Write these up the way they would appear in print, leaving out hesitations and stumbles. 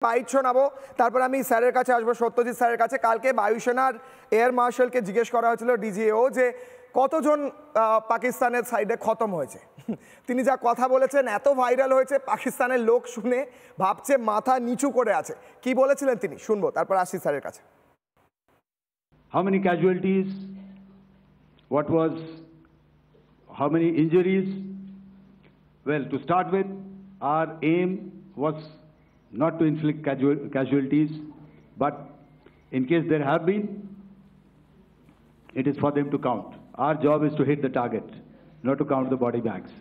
Byte শোনাবো, তারপর আমি স্যারের কাছে আসবো, সত্যজিৎ স্যারের কাছে। কালকে বায়ুসেনার এয়ার মার্শালকে জিজ্ঞেস করা হয়েছিল ডিজিএও যে কতজন পাকিস্তানের সাইডে খতম হয়েছে। তিনি যা কথা বলেছেন এত ভাইরাল হয়েছে, পাকিস্তানের লোক শুনে ভাবছে মাথা নিচু করে আছে। কি বলেছিলেন তিনি শুনবো, তারপর আসি স্যারের কাছে। How many casualties? What was? How many injuries? Well, to start with, our aim was not to inflict casualties, but in case there have been, it is for them to count. Our job is to hit the target, not to count the body bags.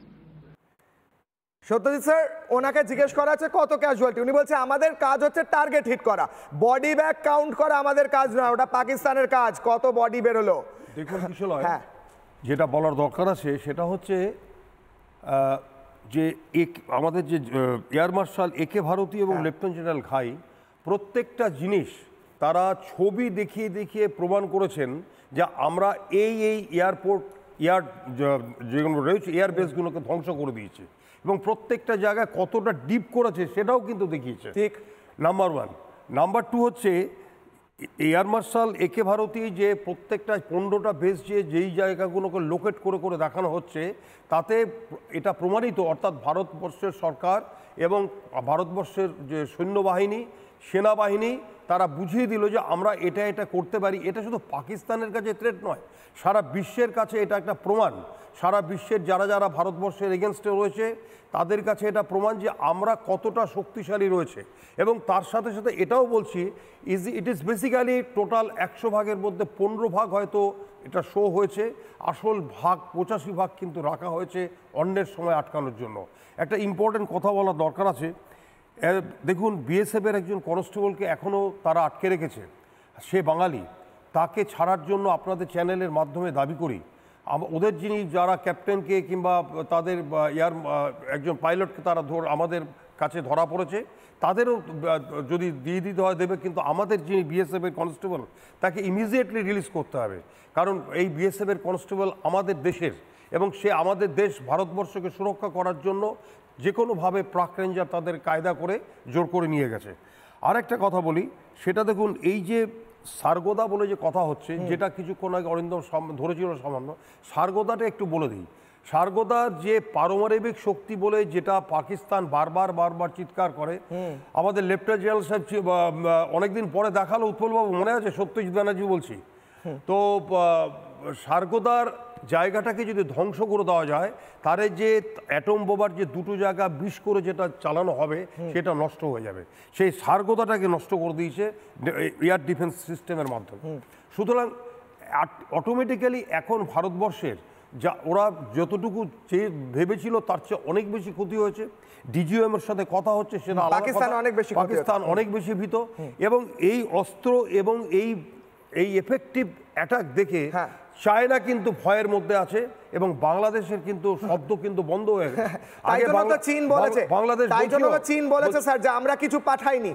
Satyajit sir, ওনাকে জিজ্ঞেস করা আছে কত casualty, উনি বলছে আমাদের কাজ হচ্ছে টার্গেট হিট করা, বডি ব্যাগ কাউন্ট করা আমাদের কাজ না, ওটা পাকিস্তানের কাজ। কত বডি বেরোলো দেখুন কিশোর, হ্যাঁ, যেটা বলার দরকার আছে সেটা হচ্ছে যে আমাদের যে এয়ার মার্শাল একে ভারতী এবং লেফটেন্যান্ট জেনারেল খাই প্রত্যেকটা জিনিস তারা ছবি দেখিয়ে দেখিয়ে প্রমাণ করেছেন যে আমরা এই এয়ারপোর্ট যেগুলো রয়েছে এয়ার বেসগুলোকে ধ্বংস করে দিয়েছে এবং প্রত্যেকটা জায়গায় কতটা ডিপ করেছে সেটাও কিন্তু দেখিয়েছে। ঠিক, নাম্বার ওয়ান। নাম্বার টু হচ্ছে এয়ার মার্শাল একে ভারতী যে প্রত্যেকটা 15টা বেস যেই জায়গাগুলোকে লোকেট করে করে দেখানো হচ্ছে তাতে এটা প্রমাণিত, অর্থাৎ ভারতবর্ষের সরকার এবং ভারতবর্ষের যে সৈন্যবাহিনী সেনাবাহিনী তারা বুঝিয়ে দিল যে আমরা এটা করতে পারি। এটা শুধু পাকিস্তানের কাছে থ্রেট নয়, সারা বিশ্বের কাছে এটা একটা প্রমাণ। সারা বিশ্বের যারা ভারতবর্ষের এগেনস্টে রয়েছে তাদের কাছে এটা প্রমাণ যে আমরা কতটা শক্তিশালী রয়েছে। এবং তার সাথে সাথে এটাও বলছি ইট ইজ বেসিক্যালি টোটাল 100 ভাগের মধ্যে 15 ভাগ হয়তো এটা শো হয়েছে, আসল ভাগ 85 ভাগ কিন্তু রাখা হয়েছে অন্যের সময় আটকানোর জন্য। একটা ইম্পর্টেন্ট কথা বলার দরকার আছে। দেখুন, বিএসএফের একজন কনস্টেবলকে এখনও তারা আটকে রেখেছে, সে বাঙালি। তাকে ছাড়ার জন্য আপনাদের চ্যানেলের মাধ্যমে দাবি করি ওদের যিনি যারা ক্যাপ্টেনকে কিংবা তাদের একজন পাইলটকে তারা আমাদের কাছে ধরা পড়েছে তাদেরও যদি দিয়ে দিতে হয় দেবে, কিন্তু আমাদের যিনি বিএসএফের কনস্টেবল তাকে ইমিডিয়েটলি রিলিজ করতে হবে। কারণ এই বিএসএফের কনস্টেবল আমাদের দেশের এবং সে আমাদের দেশ ভারতবর্ষকে সুরক্ষা করার জন্য যে কোনোভাবে প্রাক রেঞ্জার তাদের কায়দা করে জোর করে নিয়ে গেছে। আর একটা কথা বলি, সেটা দেখুন এই যে সারগোদা বলে যে কথা হচ্ছে, যেটা কিছুক্ষণ আগে অরিন্দম ধরেছিল সামান্য, সারগোদাটা একটু বলে দিই। সারগোদার যে পারমাণবিক শক্তি বলে যেটা পাকিস্তান বারবার চিৎকার করে, আমাদের লেফটেন্যান্ট জেনারেল সাহেব অনেকদিন পরে দেখালো, উৎপলবাবু মনে আছে, সত্যজিৎ ব্যানার্জি বলছি, তো সারগোদার জায়গাটাকে যদি ধ্বংস করে দেওয়া যায় তারে যে অ্যাটম বোমার যে দুটো জায়গা বিষ করে যেটা চালানো হবে সেটা নষ্ট হয়ে যাবে। সেই সারগোদাটাকে নষ্ট করে দিয়েছে এয়ার ডিফেন্স সিস্টেমের মাধ্যমে। সুতরাং অটোমেটিক্যালি এখন ভারতবর্ষের যা ওরা যতটুকু ভেবেছিল তার চেয়ে অনেক বেশি ক্ষতি হয়েছে। ডিজিএম এর সাথে কথা হচ্ছে, সেটা পাকিস্তান অনেক বেশি ভীত এবং এই অস্ত্র এবং এই এফেক্টিভ অ্যাটাক দেখে চায়না কিন্তু ভয়ের মধ্যে আছে এবং বাংলাদেশের কিন্তু শব্দ কিন্তু বন্ধ হয়ে গেছে। চীন বলেছে, চীন বলেছে স্যার যে আমরা কিছু পাঠাইনি,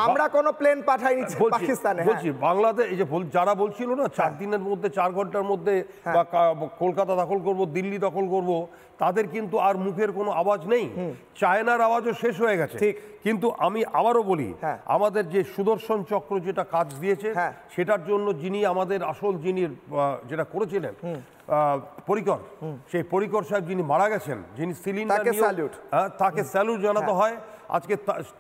আমরা কোনো প্লেন পাঠাইনি পাকিস্তানে। বলছি বাংলাদেশ এই যে যারা বলছিল না 4 দিনের মধ্যে 4 ঘন্টার মধ্যে কলকাতা দখল করব, দিল্লি দখল করব, তাদের কিন্তু আর মুখের কোনো আওয়াজ নেই, চায়নার আওয়াজও শেষ হয়ে গেছে। কিন্তু আমি আবারও বলি, আমাদের যে সুদর্শন চক্র যেটা কাজ দিয়েছে সেটার জন্য যিনি আমাদের আসল যিনি যেটা করেছিলেন পরিকর, সেই পরিকর সাহেব যিনি মারা গেছেন, যিনি সিলিন্ডার তাকে স্যালুট জানাতে হয়। আজকে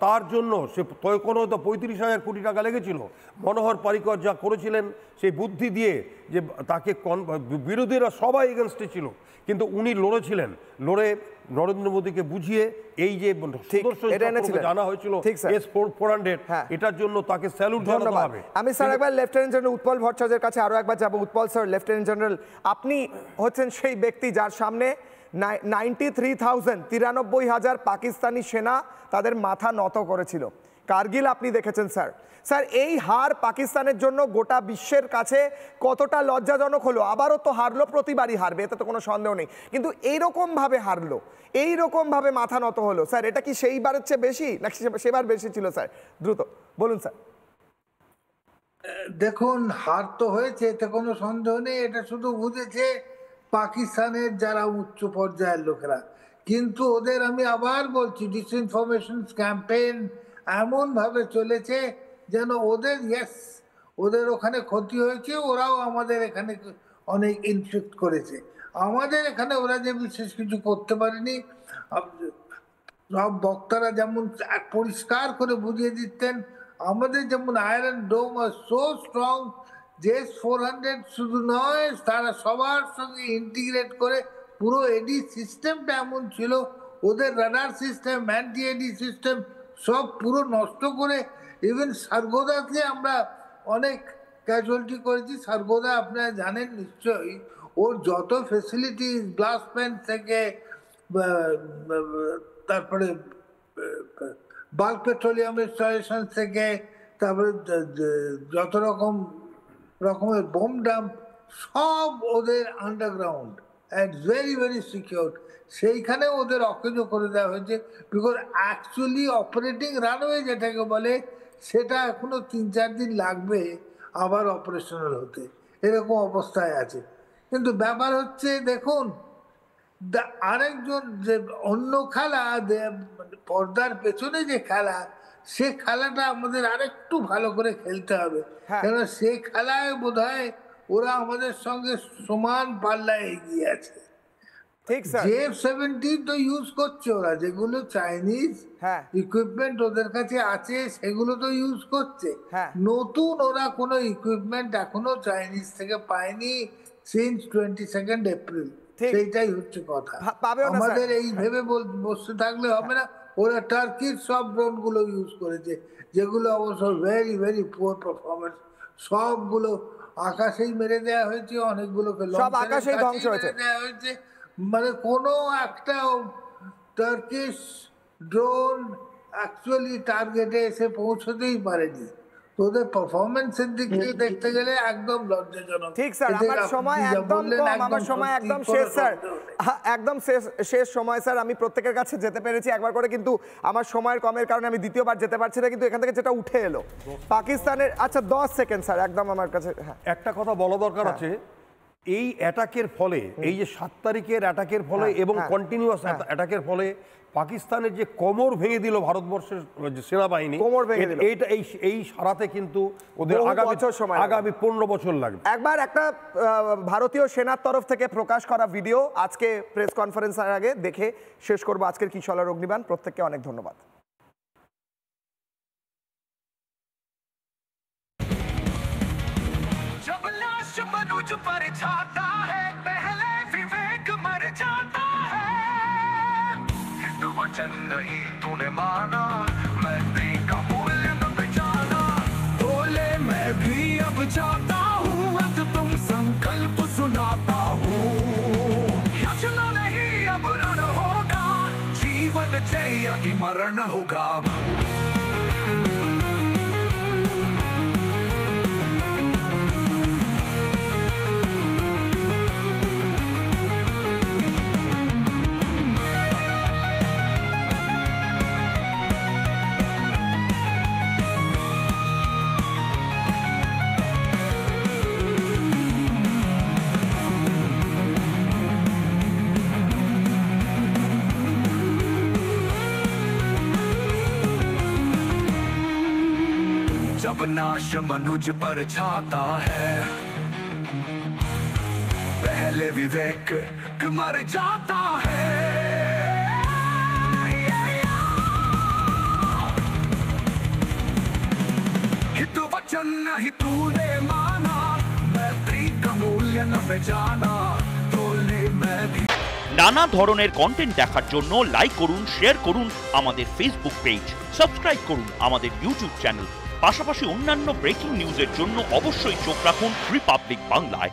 তার জন্য সে কোনো তো 35,000 কোটি টাকা লেগেছিল, মনোহর পারিকর যা করেছিলেন সেই বুদ্ধি দিয়ে যে তাকে বিরোধীরা সবাই এগেনস্টে ছিল কিন্তু উনি লড়েছিলেন, লড়ে নরেন্দ্র মোদীকে বুঝিয়ে এই যে জানা হয়েছিল S-400 এটার জন্য তাকে স্যালুট জানাতে হবে। আমি স্যার একবার লেফটেন্যান্ট জেনারেল উৎপল ভট্টাচার্যের কাছে আরো একবার যাব। উৎপল স্যার, লেফটেন্যান্ট জেনারেল, আপনি হচ্ছেন সেই ব্যক্তি যার সামনে 93,000 পাকিস্তানি সেনা তাদের মাথা নত করেছিল। কারগিল আপনি দেখেছেন স্যার। স্যার, এই হার পাকিস্তানের জন্য গোটা বিশ্বের কাছে কতটা লজ্জাজনক হলো? আবারও তো হারলো, প্রতিবারই হারবে, এতে তো কোনো সন্দেহ নেই, কিন্তু এইরকমভাবে হারলো, এইরকমভাবে মাথা নত হলো। স্যার, এটা কি সেইবারের চেয়ে বেশি নাকি সেবার বেশি ছিল? স্যার দ্রুত বলুন স্যার। দেখুন, হার তো হয়েছে, এতে কোনো সন্দেহ নেই, এটা শুধু বুঝেছে পাকিস্তানের যারা উচ্চ পর্যায়ের লোকেরা। কিন্তু ওদের আমি আবার বলছি, ডিসইনফরমেশন ক্যাম্পেইন এমনভাবে চলেছে যেন ওদের ওদের ওখানে ক্ষতি হয়েছে, ওরাও আমাদের এখানে অনেক ইনফ্লিক্ট করেছে। আমাদের এখানে ওরা যে বিশেষ কিছু করতে পারেনি, সব বক্তারা যেমন পরিষ্কার করে বুঝিয়ে দিতেন, আমাদের যেমন আয়রন ডোম আর সো স্ট্রং যে 400 শুধু নয়, তারা সবার সঙ্গে ইন্টিগ্রেট করে পুরো এডি সিস্টেমটা এমন ছিল, ওদের রাডার সিস্টেম, অ্যান্টি এডি সিস্টেম সব পুরো নষ্ট করে। ইভেন সার্গোদাতে আমরা অনেক ক্যাজুয়ালিটি করেছি। সার্গোদা আপনারা জানেন নিশ্চয়ই, ওর যত ফেসিলিটিস, ব্লাস্ট প্যান থেকে তারপরে বাল্ক পেট্রোলিয়াম ইনস্টলেশন থেকে তারপরে যত রকমের বোম ডাম্প, সব ওদের underground and very very secure. সেইখানে ওদের অকেজো করে দেওয়া হয়েছে, বিকজ অ্যাকচুয়ালি অপারেটিং রানওয়ে যেটাকে বলে, সেটা এখনো 3-4 দিন লাগবে আবার অপারেশনাল হতে, এরকম অবস্থায় আছে। কিন্তু ব্যাপার হচ্ছে, দেখুন আরেকজন যে অন্য খেলা, পর্দার পেছনে যে খেলা, সে খেলাটা আমাদের আরেকটু ভালো করে খেলতে হবে। কেন সে খেলায় বোধহয় ওরা আমাদের সঙ্গে সমান পাল্লায় এগিয়ে আছে। ঠিক স্যার, J-70 তো ইউজ করছে ওরা, যেগুলো চাইনিজ ইকুইপমেন্ট ওদের কাছে আছে সেগুলো তো ইউজ করছে। নতুন ওরা কোনো ইকুইপমেন্ট এখনো চাইনিজ থেকে পায়নি সিন্স 22 এপ্রিল। সেইটাই হচ্ছে কথা। আমাদের এই ভেবে বসে থাকলে হবে না। ওরা টার্কির সব ড্রোন গুলো ইউজ করেছে, যেগুলো অবশ্য ভেরি ভেরি পুয়ার পারফরমেন্স। সবগুলো আকাশেই মেরে দেওয়া হয়েছে, অনেকগুলোকে আকাশেই ধ্বংস দেওয়া হয়েছে। মানে কোনো একটা টার্কিশ ড্রোন অ্যাকচুয়ালি টার্গেটে এসে পৌঁছতেই পারেনি। তোদের পারফরমেন্সের দিক থেকে দেখতে গেলে একদম লজ্জাজনক। ঠিক স্যার, আমার সময় একদম কম, আমার সময় একদম শেষ স্যার, একদম শেষ সময় স্যার। আমি প্রত্যেকের কাছে যেতে পেরেছি একবার করে, কিন্তু আমার সময়ের কমের কারণে আমি দ্বিতীয়বার যেতে পারছি না। কিন্তু এখান থেকে যেটা উঠে এলো পাকিস্তানের, আচ্ছা 10 সেকেন্ড স্যার, একদম আমার কাছে একটা কথা বলা দরকার আছে। এই অ্যাটাকের ফলে, এই যে 7 তারিখের অ্যাটাকের ফলে এবং কন্টিনিউয়াস অ্যাটাকের ফলে পাকিস্তানের যে কোমর ভেঙে দিল ভারতবর্ষের সেনাবাহিনী, এইটা এই সারাতে কিন্তু ওদের আগামী 15 বছর লাগবে। একবার একটা ভারতীয় সেনার তরফ থেকে প্রকাশ করা ভিডিও আজকে প্রেস কনফারেন্সের আগে দেখে শেষ করবো আজকের কিশোর অগ্নিবাণ। প্রত্যেককে অনেক ধন্যবাদ। मुझ पर छाता है, पहले विवेक मर जाता है। हिंदू वचन नहीं तूने माना, मैत्री का मूल्य न पहचाना। बोले मैं भी अब चाहता हूँ, अब तुम संकल्प सुनाता हूँ। याचना नहीं अब रण होगा, जीवन जय की मरण होगा। जब नाश मनुज पर छाता है, पहले विवेक मर जाता है। हित वचन नहीं तूने माना, मैत्री का मूल्य न पहचाना। बोले मैं भी। নানা ধরনের কন্টেন্ট দেখার জন্য লাইক করুন, শেয়ার করুন আমাদের ফেসবুক পেজ, সাবস্ক্রাইব করুন আমাদের ইউটিউব চ্যানেল। পাশাপাশি অন্যান্য ব্রেকিং নিউজের জন্য অবশ্যই চোখ রাখুন রিপাবলিক বাংলায়।